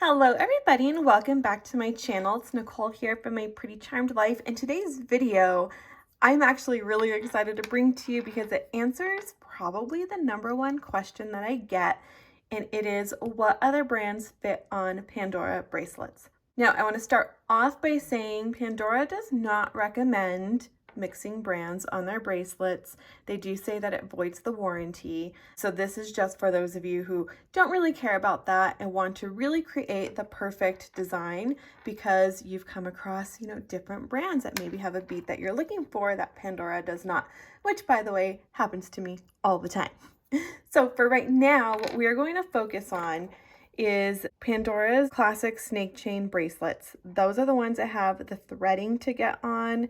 Hello everybody and welcome back to my channel. It's Nicole here from My Pretty Charmed Life. In today's video, I'm actually really excited to bring to you because it answers probably the #1 question that I get, and it is, what other brands fit on Pandora bracelets? Now, I want to start off by saying Pandora does not recommend mixing brands on their bracelets. They do say that it voids the warranty. So this is just for those of you who don't really care about that and want to really create the perfect design because you've come across, different brands that maybe have a bead that you're looking for that Pandora does not, which by the way, happens to me all the time. So for right now, what we are going to focus on is Pandora's classic snake chain bracelets. Those are the ones that have the threading to get on.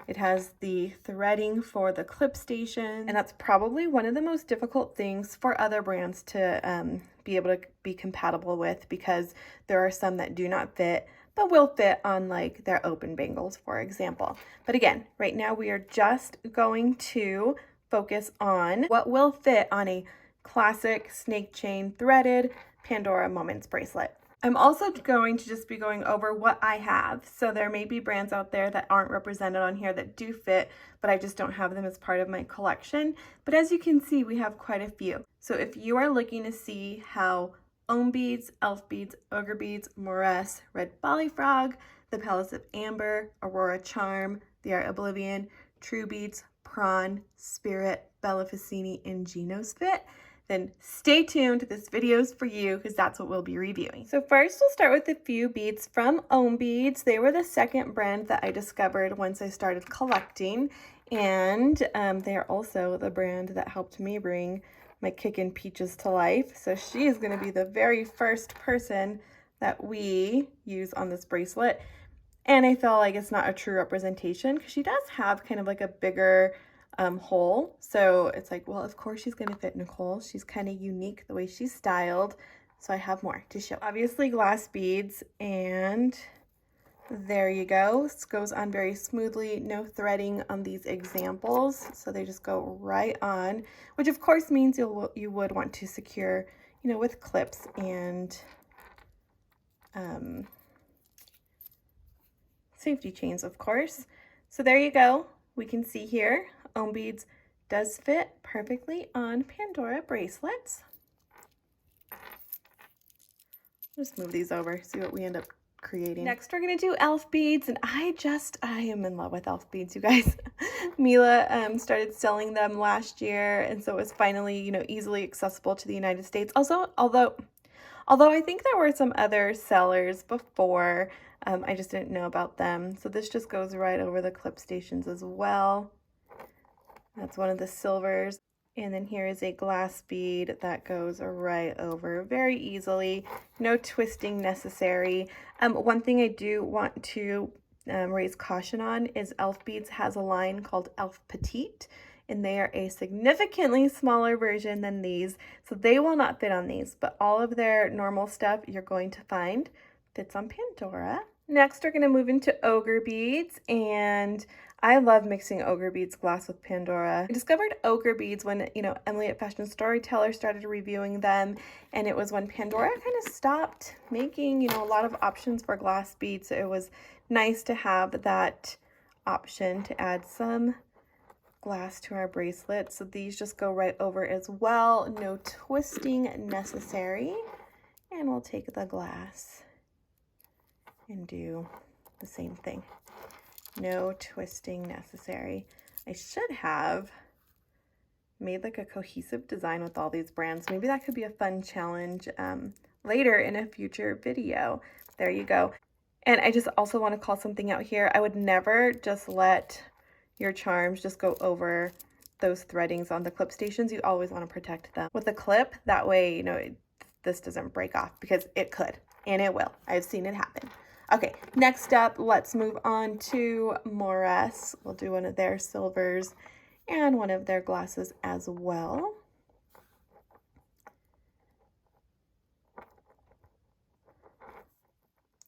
It has the threading for the clip station, and that's probably one of the most difficult things for other brands to be able to be compatible with, because there are some that do not fit but will fit on like their open bangles, for example. But again, right now we are just going to focus on what will fit on a classic snake chain threaded Pandora Moments bracelet. I'm also going to just be going over what I have. So there may be brands out there that aren't represented on here that do fit, but I just don't have them as part of my collection. But as you can see, we have quite a few. So if you are looking to see how Ogre Beads, Elf Beads, Ogre Beads, Moresse, Red Bolly Frog, the Palace of Amber, Aurora Charm, The Art Oblivion, True Beads, Prawn, Spirit, Bella Ficini, and Genos fit, then stay tuned. This video is for you because that's what we'll be reviewing. So first we'll start with a few beads from Ogre Beads. They were the second brand that I discovered once I started collecting, and they are also the brand that helped me bring my Kickin' Peaches to life. So she is going to be the very first person that we use on this bracelet, and I feel like it's not a true representation because she does have kind of like a bigger hole. So it's like, well, of course she's going to fit Nicole. She's kind of unique the way she's styled. So I have more to show. Obviously glass beads, and there you go. This goes on very smoothly, no threading on these examples. So they just go right on, which of course means you would want to secure, with clips and safety chains, of course. So there you go. We can see here, Ogre Beads does fit perfectly on Pandora bracelets. Just move these over, see what we end up creating. Next, we're gonna do elf beads, and I am in love with elf beads, you guys. Mila started selling them last year, and so it was finally, easily accessible to the United States. Also, although I think there were some other sellers before, I just didn't know about them. So this just goes right over the clip stations as well. That's one of the silvers. And then here is a glass bead that goes right over very easily. No twisting necessary. One thing I do want to raise caution on is Elf Beads has a line called Elf Petite, and they are a significantly smaller version than these, so they will not fit on these, but all of their normal stuff you're going to find fits on Pandora. Next, we're going to move into Ogre Beads, and I love mixing Ogre Beads glass with Pandora. I discovered Ogre Beads when, Emily at Fashion Storyteller started reviewing them, and it was when Pandora kind of stopped making, a lot of options for glass beads, so it was nice to have that option to add some glass to our bracelet. So these just go right over as well, no twisting necessary. And we'll take the glass and do the same thing. No twisting necessary. I should have made like a cohesive design with all these brands. Maybe that could be a fun challenge later in a future video. There you go. And I just also want to call something out here. I would never just let your charms just go over those threadings on the clip stations. You always want to protect them with a clip. That way, this doesn't break off, because it could, and it will. I've seen it happen. Okay, next up, let's move on to Moresse. We'll do one of their silvers and one of their glasses as well.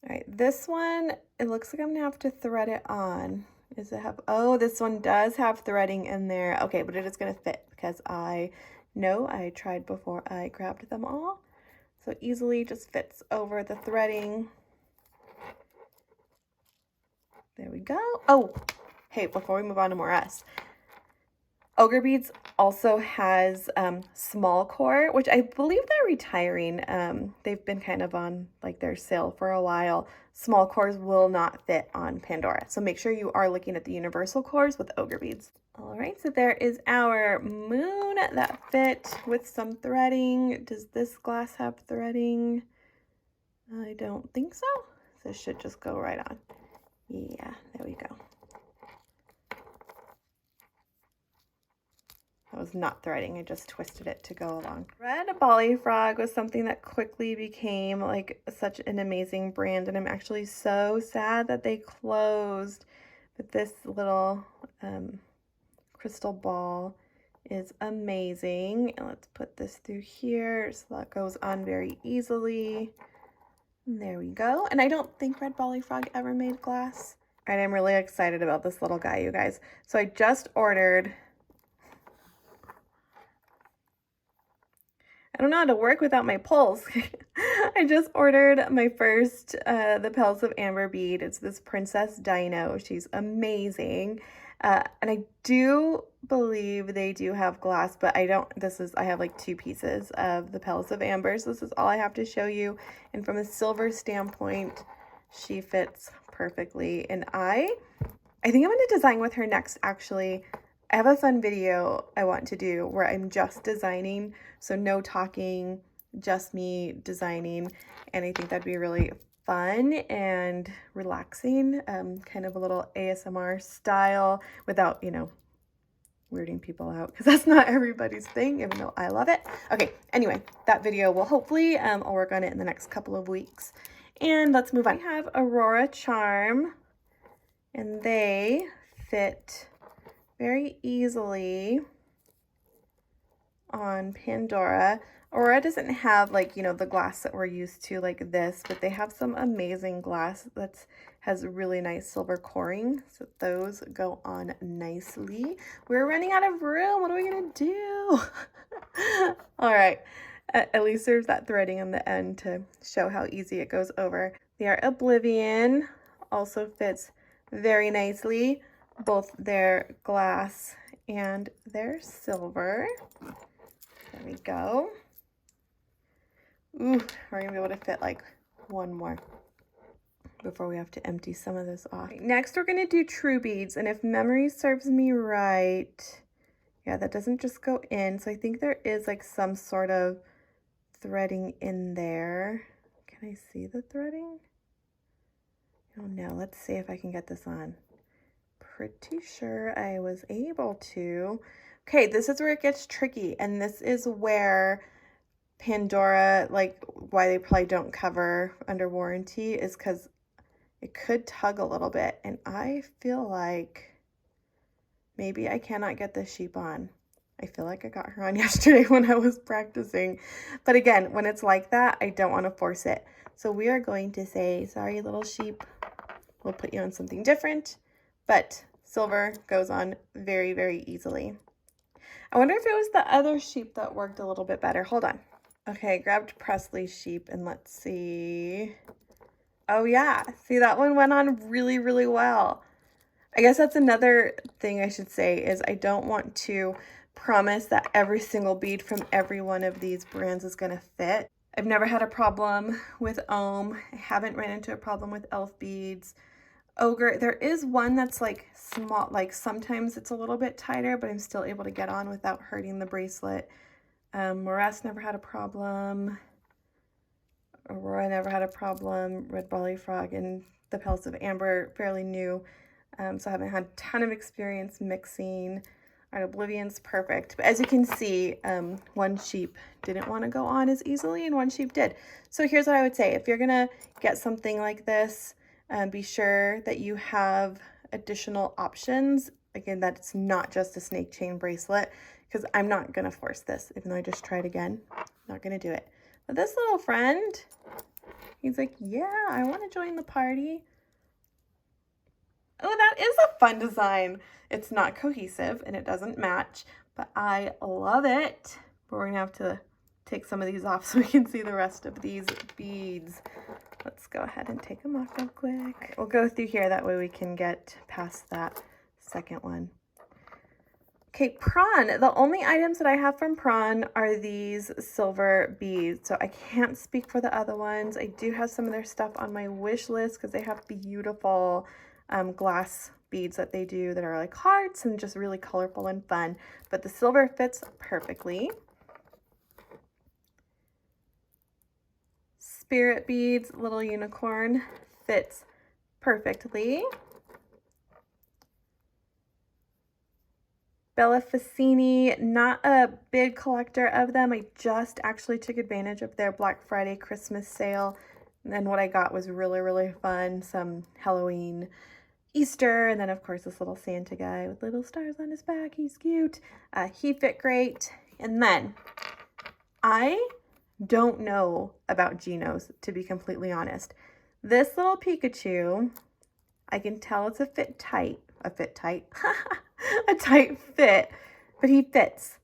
All right, this one, it looks like I'm gonna have to thread it on. Does it have, oh, this one does have threading in there. Okay, but it is gonna fit because I know I tried before I grabbed them all. So easily just fits over the threading. There we go. Oh, hey, before we move on to more S, Ogre Beads also has small core, which I believe they're retiring. They've been kind of on like their sale for a while. Small cores will not fit on Pandora. So make sure you are looking at the universal cores with Ogre Beads. All right, so there is our moon that fit with some threading. Does this glass have threading? I don't think so. This should just go right on. Yeah, there we go. I was not threading, I just twisted it to go along. Red Bolly Frog was something that quickly became like such an amazing brand, and I'm actually so sad that they closed. But this little crystal ball is amazing. And let's put this through here so that goes on very easily. And there we go. And I don't think Red Bolly Frog ever made glass. And I'm really excited about this little guy, you guys. So I just ordered, I don't know how to work without my pulse. I just ordered my first, the Petals of Amber bead. It's this Princess Dino. She's amazing. And I do believe they do have glass, but I don't, I have like 2 pieces of the Petals of Amber. So this is all I have to show you. And from a silver standpoint, she fits perfectly. And I think I'm going to design with her next, actually. I have a fun video I want to do where I'm just designing, so no talking, just me designing, and I think that'd be really fun and relaxing, kind of a little ASMR style without, you know, weirding people out, because that's not everybody's thing, even though I love it. Okay, anyway, that video will hopefully, I'll work on it in the next couple of weeks. And let's move on. We have Aurora Charm, and they fit very easily on Pandora. Aurora doesn't have like, you know, the glass that we're used to like this, but they have some amazing glass that has really nice silver coring. So those go on nicely. We're running out of room. What are we gonna do? All right. At least there's that threading on the end to show how easy it goes over. Their Oblivion also fits very nicely, both their glass and their silver. There we go. Ooh, we're gonna be able to fit like one more before we have to empty some of this off. Next, we're gonna do true beads, and if memory serves me right, yeah, that doesn't just go in, so I think there is like some sort of threading in there. Can I see the threading? Oh no, let's see if I can get this on. Pretty sure I was able to. Okay, this is where it gets tricky, and this is where Pandora, like why they probably don't cover under warranty, is because it could tug a little bit, and I feel like maybe I cannot get this sheep on. I feel like I got her on yesterday when I was practicing, but again, when it's like that, I don't want to force it. So we are going to say, sorry little sheep, we'll put you on something different, but silver goes on very, very easily. I wonder if it was the other sheep that worked a little bit better. Hold on. Okay, I grabbed Presley's sheep, and let's see. Oh yeah, see, that one went on really, really well. I guess that's another thing I should say is I don't want to promise that every single bead from every one of these brands is going to fit. I've never had a problem with Ohm. I haven't ran into a problem with Elf beads. Ogre, there is one that's like small, like sometimes it's a little bit tighter, but I'm still able to get on without hurting the bracelet. Morass never had a problem. Aurora never had a problem. Red Bolly Frog and the Petals of Amber, fairly new. So I haven't had a ton of experience mixing. All right, Oblivion's perfect. But as you can see, one sheep didn't want to go on as easily and one sheep did. So here's what I would say. If you're gonna get something like this, be sure that you have additional options. Again, that it's not just a snake chain bracelet, because I'm not gonna force this, even though I just tried again. Not gonna do it. But this little friend, he's like, yeah, I want to join the party. Oh, that is a fun design. It's not cohesive and it doesn't match, but I love it. But we're gonna have to take some of these off so we can see the rest of these beads. Let's go ahead and take them off real quick. Right, we'll go through here, that way we can get past that second one. Okay, prawn. The only items that I have from prawn are these silver beads, so I can't speak for the other ones. I do have some of their stuff on my wish list because they have beautiful glass beads that they do that are like hearts and just really colorful and fun, but the silver fits perfectly. Spirit beads, little unicorn, fits perfectly. Bella Facini, not a big collector of them. I just actually took advantage of their Black Friday Christmas sale. And then what I got was really, really fun. Some Halloween, Easter, and then of course this little Santa guy with little stars on his back. He's cute. He fit great. And then I don't know about Genos, to be completely honest. This little Pikachu, I can tell it's a tight fit, but he fits.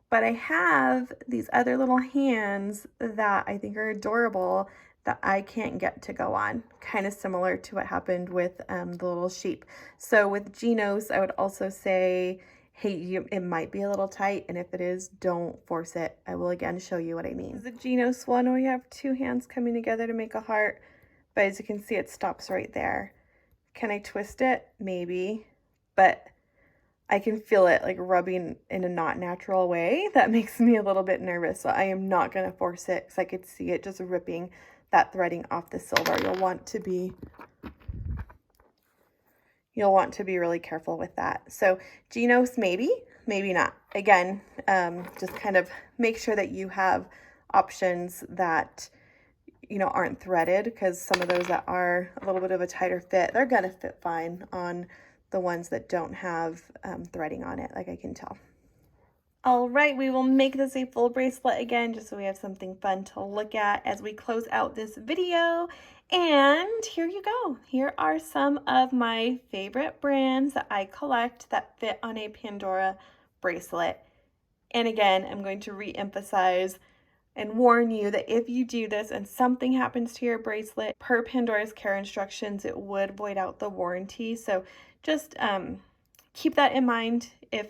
But I have these other little hands that I think are adorable that I can't get to go on, kind of similar to what happened with the little sheep. So with Genos, I would also say, hey, it might be a little tight, and if it is, don't force it. I will again show you what I mean. The Genos one, we have two hands coming together to make a heart, but as you can see, it stops right there. Can I twist it? Maybe, but I can feel it like rubbing in a not natural way. That makes me a little bit nervous, so I am not going to force it because I could see it just ripping that threading off the silver. You'll want to be really careful with that. So Genos, maybe not. Again, just kind of make sure that you have options that, you know, aren't threaded, because some of those that are a little bit of a tighter fit, they're gonna fit fine on the ones that don't have threading on it, like I can tell. All right, we will make this a full bracelet again, just so we have something fun to look at as we close out this video. And here you go. Here are some of my favorite brands that I collect that fit on a Pandora bracelet. And again, I'm going to re-emphasize and warn you that if you do this and something happens to your bracelet, per Pandora's care instructions, it would void out the warranty. So just keep that in mind. If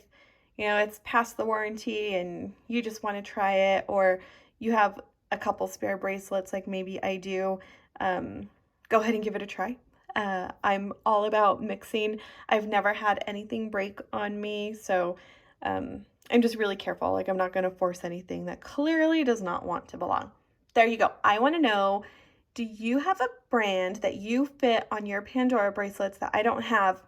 you know it's past the warranty and you just want to try it, or you have a couple spare bracelets like maybe I do, go ahead and give it a try. I'm all about mixing. I've never had anything break on me, so I'm just really careful. Like, I'm not going to force anything that clearly does not want to belong. There you go. I want to know, do you have a brand that you fit on your Pandora bracelets that I don't have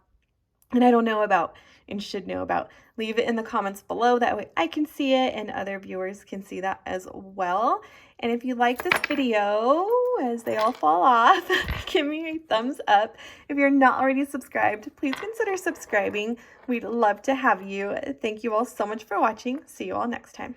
and I don't know about and should know about? Leave it in the comments below. That way I can see it and other viewers can see that as well. And if you like this video, as they all fall off, give me a thumbs up. If you're not already subscribed, please consider subscribing. We'd love to have you. Thank you all so much for watching. See you all next time.